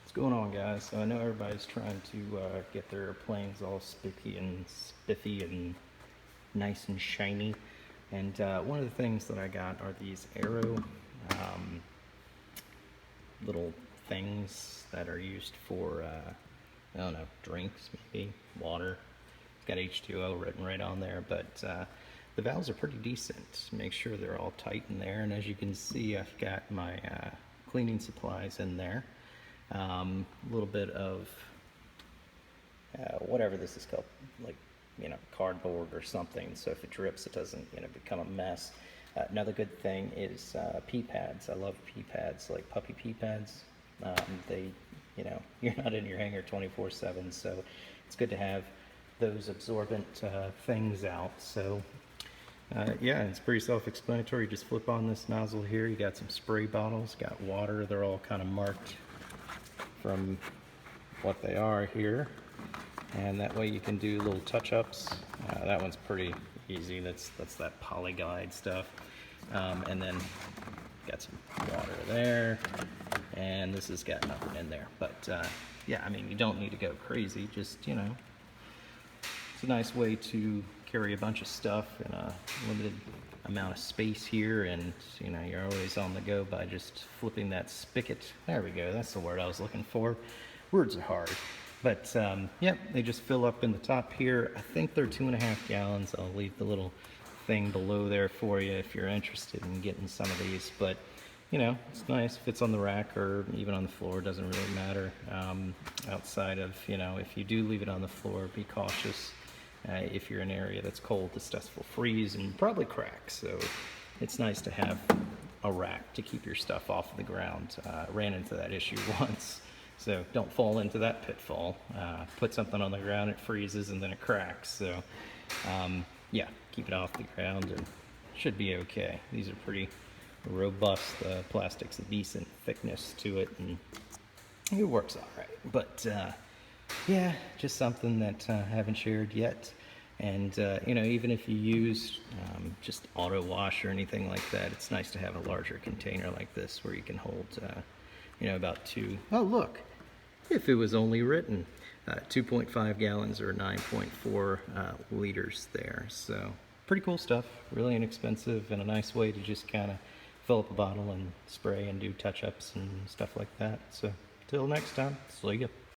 What's going on, guys? So I know everybody's trying to get their planes all spiffy and nice and shiny. And one of the things that I got are these Aero um, little things that are used for, I don't know, drinks, maybe, water. It's got H2O written right on there, but the valves are pretty decent. Make sure they're all tight in there. And as you can see, I've got my cleaning supplies in there. A little bit of whatever this is called, like, cardboard or something, so if it drips it doesn't become a mess. Another good thing is pee pads. I love pee pads, like puppy pee pads. They, you're not in your hangar 24/7, so it's good to have those absorbent things out. So yeah, it's pretty self-explanatory. You just flip on this nozzle here. You got some spray bottles, got water. They're all kind of marked from what they are here, and that way you can do little touch-ups. That one's pretty easy. That's that polyglide stuff. And then got some water there, and this has got nothing in there. But yeah, I mean, you don't need to go crazy. Just it's a nice way to carry a bunch of stuff in a limited amount of space here, and you're always on the go by just flipping that spigot. There we go, that's the word I was looking for. Words are hard. But yep, they just fill up in the top here. I think they're 2.5 gallons. I'll leave the little thing below there for you if you're interested in getting some of these. But it's nice, fits on the rack or even on the floor, doesn't really matter. Outside of, if you do leave it on the floor, be cautious. If you're in an area that's cold, the stuff will freeze and probably crack. So it's nice to have a rack to keep your stuff off of the ground. Ran into that issue once, so don't fall into that pitfall. Put something on the ground, it freezes, and then it cracks. So yeah, keep it off the ground and should be okay. These are pretty robust. The plastic's a decent thickness to it, and it works all right. But yeah, just something that I haven't shared yet. And even if you use just auto wash or anything like that, it's nice to have a larger container like this where you can hold about oh look, if it was only written 2.5 gallons or 9.4 liters there. So pretty cool stuff, really inexpensive, and a nice way to just kind of fill up a bottle and spray and do touch-ups and stuff like that. So till next time, see ya.